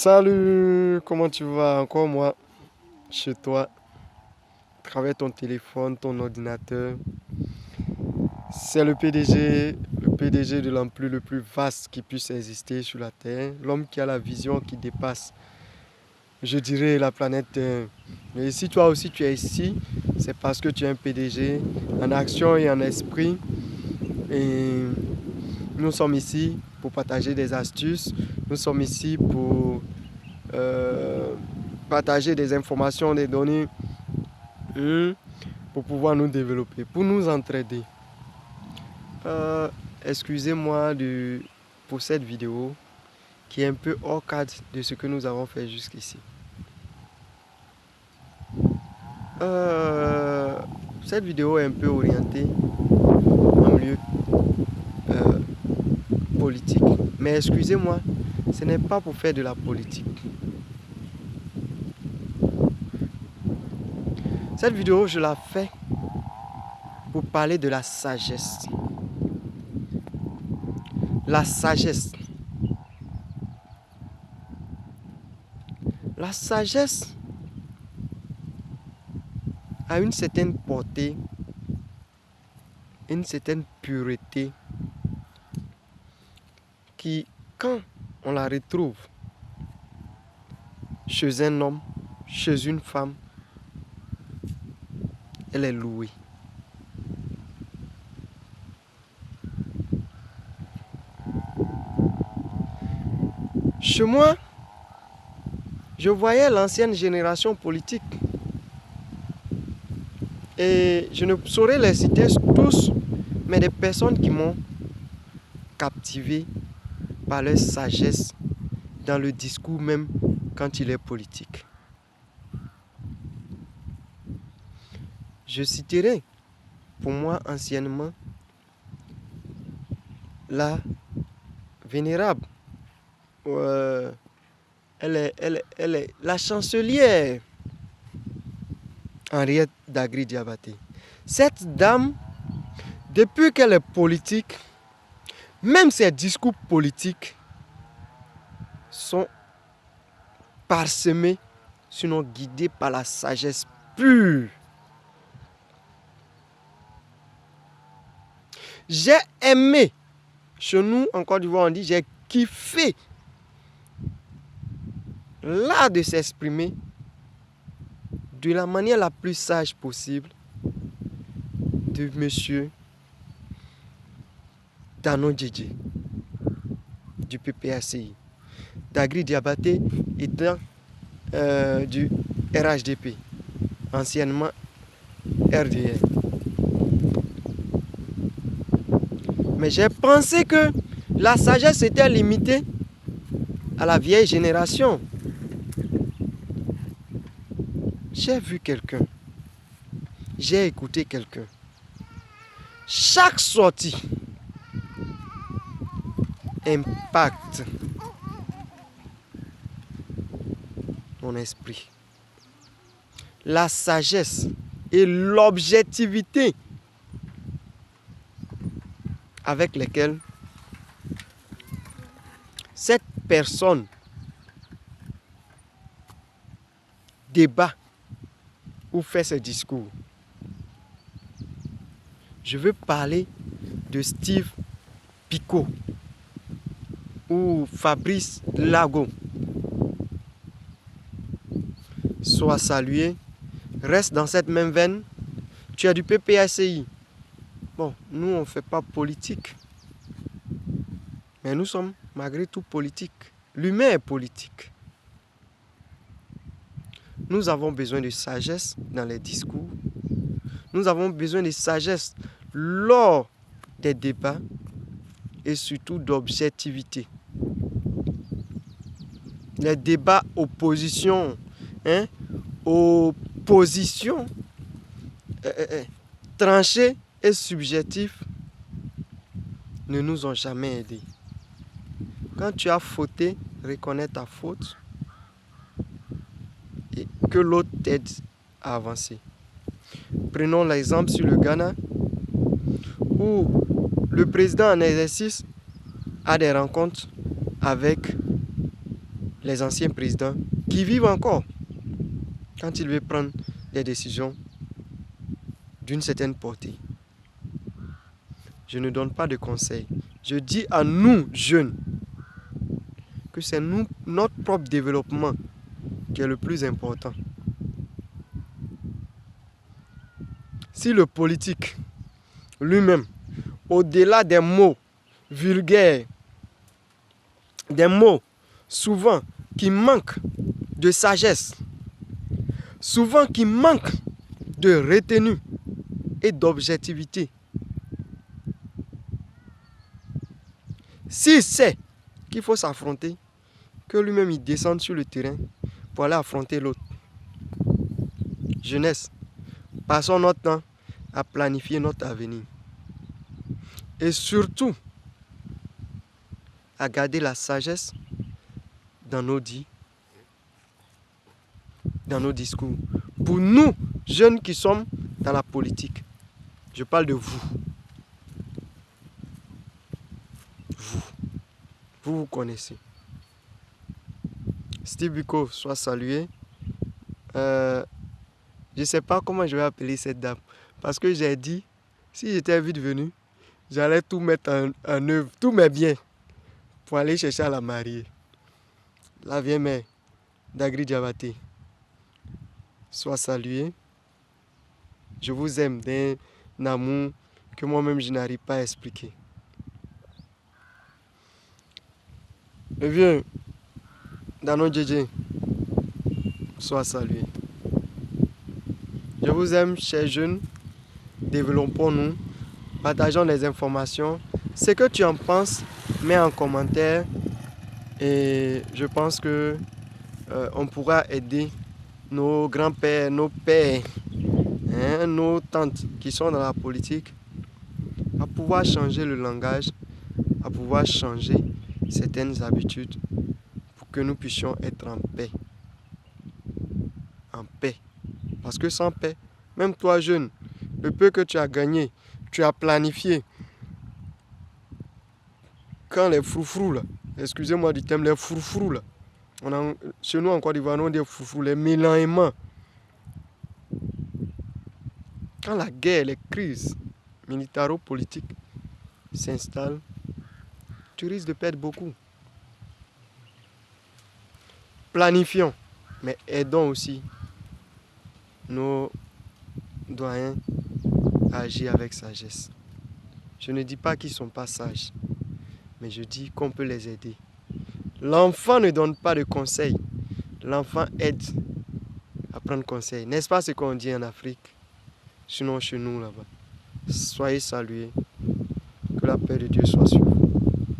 Salut, comment tu vas? Encore moi, chez toi, à travers ton téléphone, ton ordinateur. C'est le PDG de l'empire le plus vaste qui puisse exister sur la Terre, l'homme qui a la vision qui dépasse, je dirais, la planète Terre. Mais si toi aussi tu es ici, c'est parce que tu es un PDG en action et en esprit. Et nous sommes ici pour partager des astuces, nous sommes ici pour euh, partager des informations, des données pour pouvoir nous développer, pour nous entraider. Euh, Excusez-moi pour cette vidéo qui est un peu hors cadre de ce que nous avons fait jusqu'ici. Cette vidéo est un peu orientée en milieu euh, politique. Mais excusez-moi, ce n'est pas pour faire de la politique. Cette vidéo, je la fais pour parler de la sagesse. La sagesse. La sagesse a une certaine portée, une certaine pureté qui, quand on la retrouve chez un homme, chez une femme, elle est louée. Chez moi, je voyais l'ancienne génération politique et je ne saurais les citer tous, mais des personnes qui m'ont captivé par leur sagesse dans le discours même quand il est politique. Je citerai pour moi anciennement la vénérable, elle est la chancelière Henriette Dagri-Diabaté. Cette dame, depuis qu'elle est politique, même ses discours politiques sont parsemés, sinon guidés par la sagesse pure. J'ai aimé, chez nous en Côte d'Ivoire on dit, j'ai kiffé l'art de s'exprimer de la manière la plus sage possible de monsieur Dano Djedje du PPACI. Dagri Diabaté étant du RHDP, anciennement RDR. Mais j'ai pensé que la sagesse était limitée à la vieille génération. J'ai vu quelqu'un, j'ai écouté quelqu'un. Chaque sortie impacte mon esprit. La sagesse et l'objectivité avec lesquelles cette personne débat ou fait ses discours. Je veux parler de Steve Picot ou Fabrice Lago. Sois salué, reste dans cette même veine. Tu as du PPACI. Bon, nous on ne fait pas politique. Mais nous sommes malgré tout politiques. L'humain est politique. Nous avons besoin de sagesse dans les discours. Nous avons besoin de sagesse lors des débats et surtout d'objectivité. Les débats opposition, opposition tranchés et subjectifs ne nous ont jamais aidés. Quand tu as fauté, reconnais ta faute et que l'autre t'aide à avancer. Prenons l'exemple sur le Ghana où le président en exercice a des rencontres avec les anciens présidents qui vivent encore quand ils veulent prendre des décisions d'une certaine portée. Je ne donne pas de conseils. Je dis à nous, jeunes, que c'est notre propre développement qui est le plus important. Si le politique lui-même, au-delà des mots vulgaires, des mots souvent qui manquent de sagesse, souvent qui manquent de retenue et d'objectivité, s'il sait qu'il faut s'affronter, que lui-même il descende sur le terrain pour aller affronter l'autre. Jeunesse, passons notre temps à planifier notre avenir. Et surtout, à garder la sagesse dans nos dits, dans nos discours. Pour nous, jeunes qui sommes dans la politique, je parle de vous. Vous connaissez. Steve Biko, soit salué. Je ne sais pas comment je vais appeler cette dame. Parce que j'ai dit, si j'étais vite venu, j'allais tout mettre en œuvre, tous mes biens, pour aller chercher à la marier. La vieille mère d'Agri Diabaté, soit saluée. Je vous aime d'un amour que moi-même je n'arrive pas à expliquer. Le vieux Dano Djedje, soit salué. Je vous aime, chers jeunes. Développons-nous, partageons les informations. Ce que tu en penses, mets en commentaire. Et je pense que on pourra aider nos grands-pères, nos pères, nos tantes qui sont dans la politique à pouvoir changer le langage, à pouvoir changer certaines habitudes pour que nous puissions être en paix. En paix. Parce que sans paix, même toi jeune, le peu que tu as gagné, tu as planifié. Quand les froufrous là, excusez-moi du terme, les froufrous là, chez nous en Côte d'Ivoire, on dit froufrous, les mélangements. Quand la guerre, les crises militaro-politiques s'installent, tu risques de perdre beaucoup. Planifions, mais aidons aussi nos doyens à agir avec sagesse. Je ne dis pas qu'ils ne sont pas sages, mais je dis qu'on peut les aider. L'enfant ne donne pas de conseils, l'enfant aide à prendre conseil. N'est-ce pas ce qu'on dit en Afrique? Sinon chez nous là-bas. Soyez salués. Que la paix de Dieu soit sur vous.